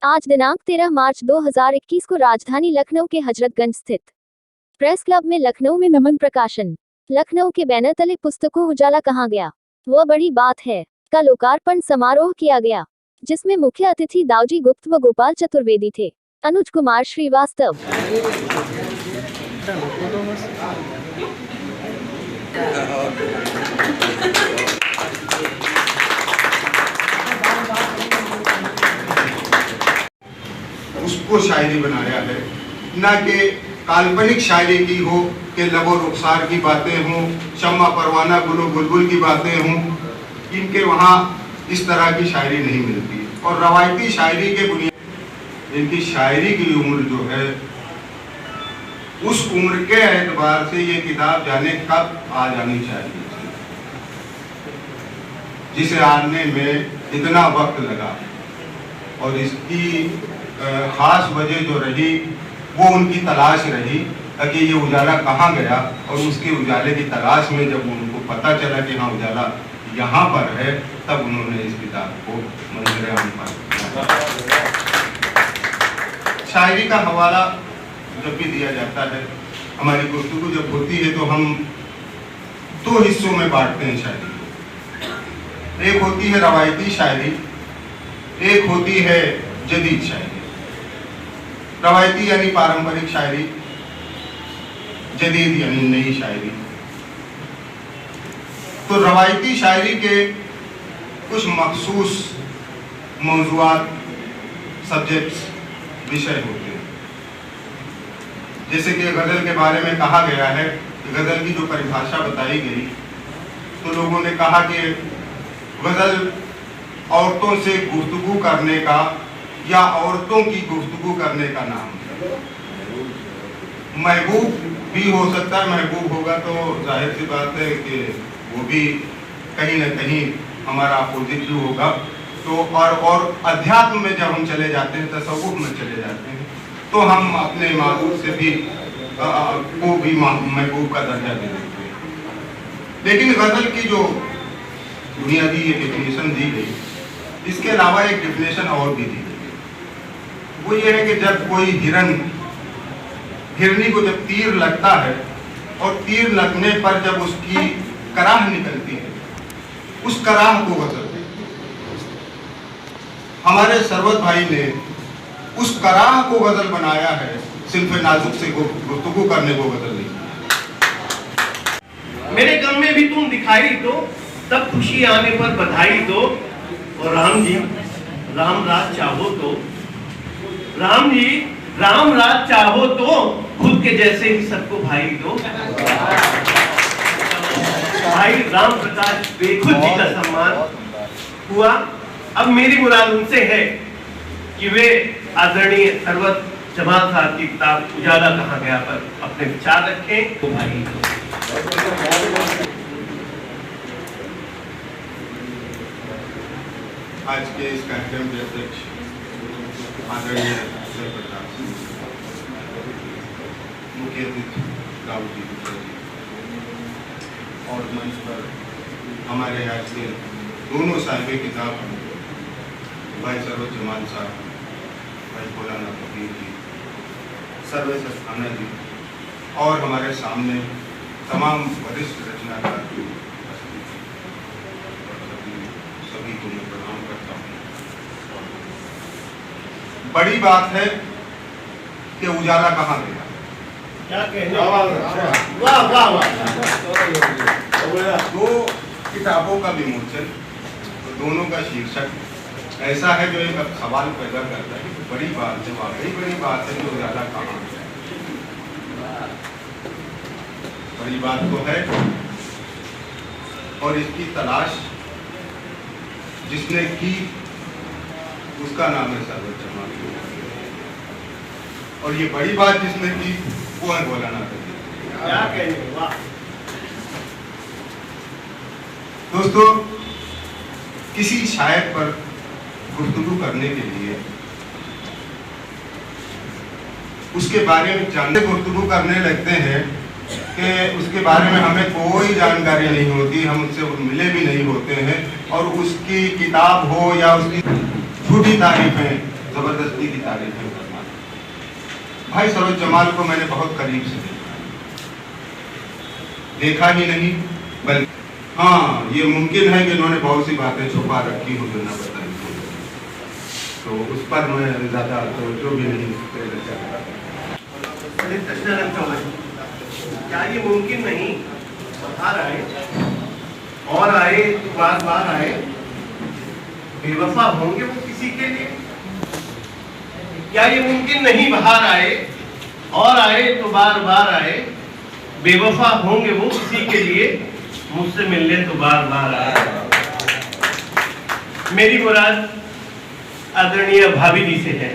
आज दिनांक 13 मार्च 2021 को राजधानी लखनऊ के हजरतगंज स्थित प्रेस क्लब में लखनऊ में नमन प्रकाशन लखनऊ के बैनर तले पुस्तकों उजाला कहाँ गया वह बड़ी बात है का लोकार्पण समारोह किया गया, जिसमें मुख्य अतिथि दाऊजी गुप्त व गोपाल चतुर्वेदी थे। अनुज कुमार श्रीवास्तव। उसको शायरी बनाया है, न कि काल्पनिक शायरी की हो कि लबो रुखसार की बातें हों, शम्मा परवाना गुलो बुलबुल की बातें हों। इनके वहाँ इस तरह की शायरी नहीं मिलती और रवायती शायरी के बुनियाद इनकी शायरी की उम्र जो है, उस उम्र के एतबार से ये किताब जाने कब आ जानी चाहिए, जिसे आने में इतना वक्त लगा। और इसकी खास वजह जो रही वो उनकी तलाश रही कि ये उजाला कहाँ गया, और उसके उजाले की तलाश में जब उनको पता चला कि हाँ उजाला यहाँ पर है, तब उन्होंने इस किताब को मंजर आम पर। शायरी का हवाला जब भी दिया जाता है, हमारी गुफ्तगू जब होती है तो हम दो हिस्सों में बांटते हैं शायरी को। एक होती है रवायती शायरी, एक होती है जदीद शायरी। रवायती यानी पारंपरिक शायरी, जदीद यानी नई शायरी। तो रवायती शायरी के कुछ मखसूस मौज़ूआत, सब्जेक्ट्स, विषय होते हैं। जैसे कि गज़ल के बारे में कहा गया है, गज़ल की जो परिभाषा बताई गई, तो लोगों ने कहा कि गज़ल औरतों से गुफ्तगू करने का या औरतों की गुफ्तगू करने का नाम है। महबूब भी हो सकता है, महबूब होगा तो जाहिर सी बात है कि वो भी कहीं ना कहीं हमारा अपोजिट ही होगा। तो और अध्यात्म में जब हम चले जाते हैं, तसव्वुफ में चले जाते हैं, तो हम अपने महबूब से भी को भी महबूब का दर्जा दे देते हैं। लेकिन गज़ल की जो बुनियादी ये डेफिनेशन दी गई, इसके अलावा एक डेफिनेशन और भी दी गई। वो ये है कि जब कोई हिरनी को जब तीर लगता है और तीर लगने पर जब उसकी कराह निकलती है, उस कराह को गज़ल। हमारे सरवत भाई ने उस कराह को गज़ल बनाया है, सिर्फ नाजुक से गुफ्तगू करने को गज़ल नहीं। मेरे गम में भी तुम दिखाई दो, तब खुशी आने पर बधाई दो। और राम जी, राम राज चाहो तो, राम जी राम राज चाहो तो खुद के जैसे ही सबको भाई दो। भाई राम प्रकाश बेखुद जी का सम्मान हुआ। अब मेरी मुराद उनसे है कि वे आदरणीय सरवत जमाल साहब की किताब उजाला कहाँ गया पर अपने विचार रखें। तो भाई आज के इस कार्यक्रम के अध्यक्ष आदरणीय प्रताप सिंह, मुख्य अतिथि दाऊजी गुप्ता जी, और मंच पर हमारे आज के दोनों साहिब किताब भाई सरवत जमाल साहब, भाई मौलाना फकीर जी, सर्वेश अस्थाना जी, और हमारे सामने तमाम वरिष्ठ रचनाकार सभी को मैं प्रणाम करता हूँ। बड़ी बात है कि उजाला कहाँ गया। क्या कहने, वाह वाह वाह। दो किताबों का विमोचन, तो दोनों का शीर्षक ऐसा है जो एक सवाल पैदा करता है कि बड़ी बात है, वाकई बड़ी बात है कि उजाला कहाँ गया। बड़ी बात तो है, और इसकी तलाश जिसने की उसका नाम है सरवत जमाल। और ये बड़ी बात जिसने की वो है मौलाना फकीर। क्या कहने, वाह। दोस्तों, किसी शायर पर गुफ्तगू करने के लिए उसके बारे में जानते गुफ्तगू करने लगते हैं कि उसके बारे में हमें कोई जानकारी नहीं होती, हम उससे मिले भी नहीं होते हैं, और उसकी किताब हो या उसकी झूठी तारीफें जबरदस्ती की तारीफें करना। भाई सरोज जमाल को मैंने बहुत करीब से देखा ही नहीं, बल्कि हाँ ये मुमकिन है कि इन्होंने बहुत सी बातें छुपा रखी हो जो न बताई हो, तो उस पर मैं ज्यादा तवज्जो भी नहीं देना चाहता। क्या ये मुमकिन नहीं बाहर आए और आए तो बार बार आए, बेवफा होंगे वो किसी के लिए? क्या ये मुमकिन नहीं बाहर आए और आए तो बार बार आए, बेवफा होंगे वो किसी के लिए, मुझसे मिलने तो बार बार आए। मेरी मुराद आदरणीय भाभी जी से है।